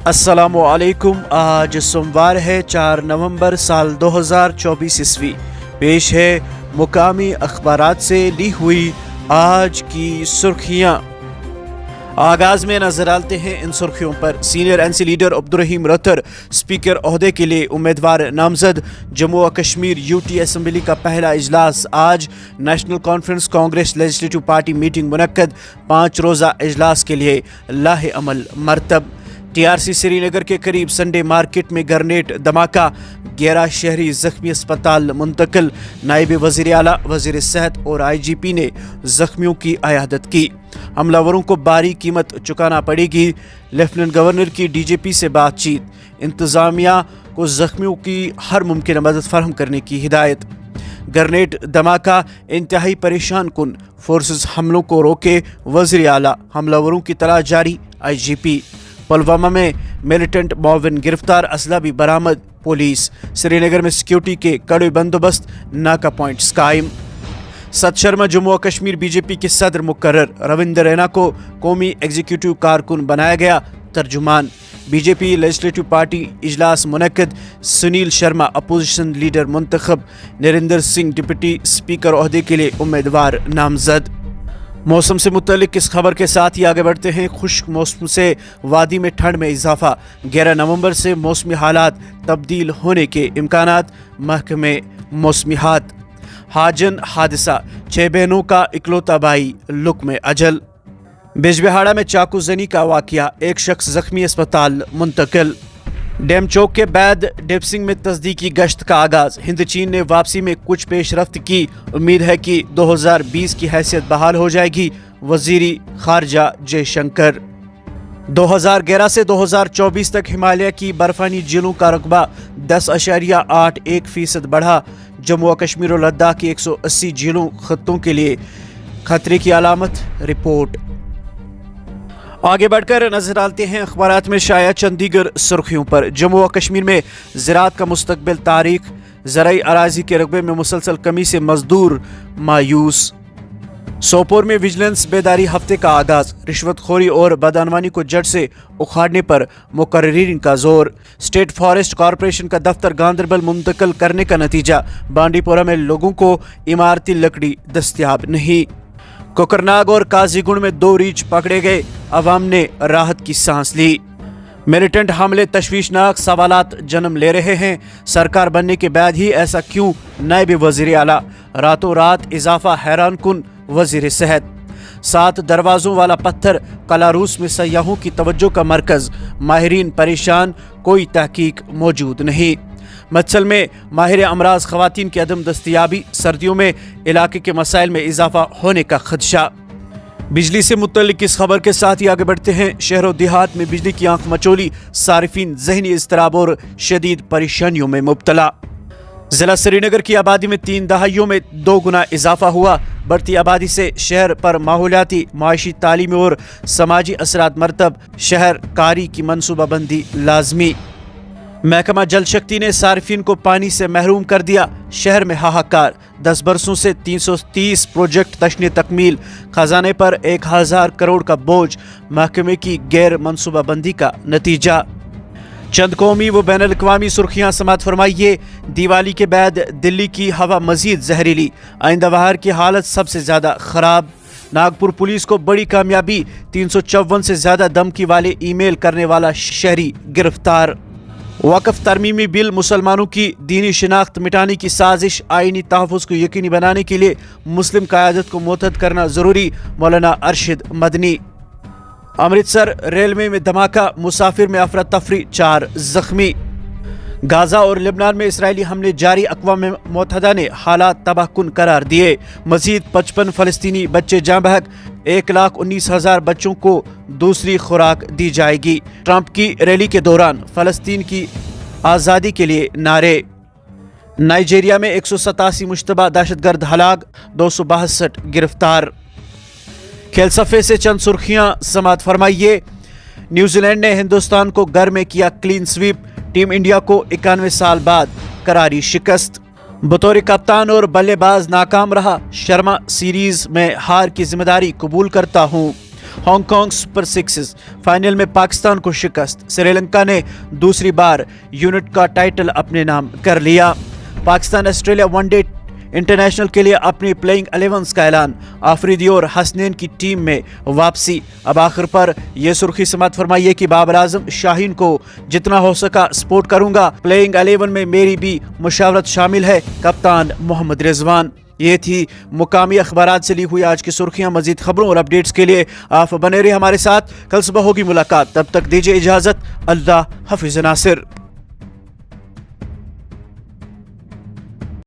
अस्सलामुअलैकुम। आज सोमवार है 4 नवंबर साल 2024 ईस्वी। पेश है मुकामी अखबारात से ली हुई आज की सुर्खियाँ। आगाज में नजर डालते हैं इन सुर्खियों पर। Senior NC leader Abdur Rahim Rather speaker ओहदे के लिए उम्मीदवार नामजद। जम्मू व कश्मीर यूटी असम्बली का पहला इजलास आज। National Conference Congress legislative party meeting मुनक्कद। 5 रोज़ा इजलास के लिए लाहे अमल मरतब। टीआरसी श्रीनगर के करीब संडे मार्केट में ग्रेनेड धमाका, 11 शहरी जख्मी अस्पताल मुंतकिल। नायब वज़ीर आला, वज़ीर सेहत और IGP ने जख्मियों की अयादत की। हमलावरों को भारी कीमत चुकाना पड़ेगी। लेफ्टिनेंट गवर्नर की DGP से बातचीत। इंतज़ामिया को जख्मियों की हर मुमकिन मदद फराहम करने की हिदायत। ग्रेनेड धमाका इंतहाई परेशान कुन, फोर्सेस हमलों को रोके वज़ीर आला। हमलावरों की तलाश जारी, IGP। पुलवामा में मिलिटेंट मुआविन गिरफ्तार, असला भी बरामद। पुलिस श्रीनगर में सिक्योरिटी के कड़े बंदोबस्त, नाका पॉइंट्स कायम। सत शर्मा जम्मू व कश्मीर BJP के सदर मुकर्रर। रविंदर रैना को कौमी एग्जीक्यूटिव कारकुन बनाया गया, तर्जुमान। BJP लेजिस्लेटिव पार्टी इजलास मुनक्कद। सुनील शर्मा अपोजिशन लीडर मुंतखब। नरेंद्र सिंह डिप्टी स्पीकर ओहदे के लिए उम्मीदवार नामजद। मौसम से मुतल्लिक इस खबर के साथ ही आगे बढ़ते हैं। खुश्क मौसम से वादी में ठंड में इजाफा। 11 नवंबर से मौसमी हालात तब्दील होने के इम्कानात, महकमे मौसमियात। हाजन हादसा, 6 बहनों का इकलौता भाई लुक में अजल। बिजबिहाड़ा में चाकू जनी का वाकया, 1 शख्स जख्मी अस्पताल मुंतकिल। डैम चौक के बाद डेप्सिंग में तस्दीकी गश्त का आगाज। हिंद चीन ने वापसी में कुछ पेशरफ्त की। उम्मीद है कि 2020 की हैसियत बहाल हो जाएगी, वजीरी खारजा जयशंकर। 2011 से 2024 तक हिमालय की बर्फानी झीलों का रकबा 10.81% बढ़ा। जम्मू व कश्मीर और लद्दाख की 180 झीलों खत्तों के लिए खतरे की अलामत, रिपोर्ट। आगे बढ़कर नजर डालते हैं अखबारात में शाया चंडीगढ़ सुर्खियों पर। जम्मू व कश्मीर में ज़राअत का मुस्तकबिल तारीख। ज़राई अराजी के रकबे में मुसलसल कमी से मजदूर मायूस। सोपोर में विजिलेंस बेदारी हफ्ते का आगाज। रिश्वतखोरी और बदअनवानी को जड़ से उखाड़ने पर मुकर्रीन का जोर। स्टेट फॉरेस्ट कॉरपोरेशन का दफ्तर गांदरबल मुंतकिल करने का नतीजा। बांडीपोरा में लोगों को इमारती लकड़ी दस्तयाब नहीं। कोकरनाग और काजीगुंड में 2 रीछ पकड़े गए, अवाम ने राहत की सांस ली। मिलिटेंट हमले तशवीशनाक सवालात जन्म ले रहे हैं। सरकार बनने के बाद ही ऐसा क्यों, नायब वज़ीर आला। रातों रात इजाफा हैरान कुन, वज़ीर सेहत। 7 दरवाज़ों वाला पत्थर कलारूस में सयाहों की तवज्जो का मरकज। माहिरीन परेशान, कोई तहकीक मौजूद नहीं। मत्सल में माहिर अमराज खवातीन की अदम दस्तयाबी। सर्दियों में इलाके के मसाइल में इजाफा होने का खदशा। बिजली से मुतल्लिक इस खबर के साथ ही आगे बढ़ते हैं। शहरों देहात में बिजली की आंख मचोली, सारिफीन ज़हनी इज़्तिराब और शदीद परेशानियों में मुब्तला। जिला श्रीनगर की आबादी में 3 दहाइयों में 2 गुना इजाफा हुआ। बढ़ती आबादी से शहर पर माहौलियाती, माशी, तालीमी और समाजी असरात मरतब। शहर कारी की मनसूबाबंदी लाजमी। महकमा जल शक्ति ने सार्फिन को पानी से महरूम कर दिया। शहर में हाहाकार। 10 बरसों से 330 प्रोजेक्ट तशने तकमील। खजाने पर 1000 करोड़ का बोझ, महकमे की गैर मनसूबाबंदी का नतीजा। चंद कौमी व बैन अल-अक़वामी सुर्खियाँ समात फरमाइए। दिवाली के बाद दिल्ली की हवा मजीद जहरीली, आइंदा बहार की हालत सबसे ज़्यादा ख़राब। नागपुर पुलिस को बड़ी कामयाबी, 354 से ज़्यादा धमकी वाले ईमेल करने वाला शहरी गिरफ्तार। वक़्फ़ तरमीमी बिल मुसलमानों की दीनी शिनाख्त मिटाने की साजिश। आइनी तहफ़्फ़ुज़ को यकीनी बनाने के लिए मुस्लिम क़यादत को मुअत्तद करना ज़रूरी, मौलाना अरशद मदनी। अमृतसर रेलवे में धमाका, मुसाफिर में अफरा तफरी, 4 जख्मी। गाज़ा और लेबनान में इसराइली हमले जारी। अक़वाम मुत्तहिदा ने हालात तबाहकुन करार दिए। मज़ीद 55 फ़लस्तीनी बच्चे जाँ बहक। 1,19,000 बच्चों को दूसरी खुराक दी जाएगी। ट्रंप की रैली के दौरान फ़लस्तीन की आज़ादी के लिए नारे। नाइजीरिया में 187 मुश्तबा दहशतगर्द हलाक, 262 गिरफ्तार। खेल सफ़े से चंद सुर्खियाँ समात फरमाइए। न्यूजीलैंड ने हिंदुस्तान को घर में किया क्लीन स्वीप। टीम इंडिया को 91 साल बाद करारी शिकस्त। बतौर कप्तान और बल्लेबाज नाकाम रहा। शर्मा, सीरीज में हार की जिम्मेदारी कबूल करता हूँ। Hong Kong super sixes, final میں پاکستان کو شکست، سری لنکا نے دوسری بار یونٹ کا ٹائٹل اپنے نام کر لیا۔ Pakistan Australia one day international کے لیے اپنی پلئنگ 11 کا اعلان، آفریدی اور حسنین کی ٹیم میں واپسی۔ اب آخر پر یہ سرخی سماعت فرمائیے کہ بابر اعظم شاہین کو جتنا ہو سکا سپورٹ کروں گا، پلئنگ 11 میں میری بھی مشاورت شامل ہے، کپتان محمد رضوان۔ یہ تھی مقامی اخبارات سے لی ہوئی آج کی سرخیاں۔ مزید خبروں اور اپڈیٹس کے لیے آپ بنے رہے ہمارے ساتھ، کل صبح ہوگی ملاقات، تب تک دیجیے اجازت، اللہ حافظ ناصر۔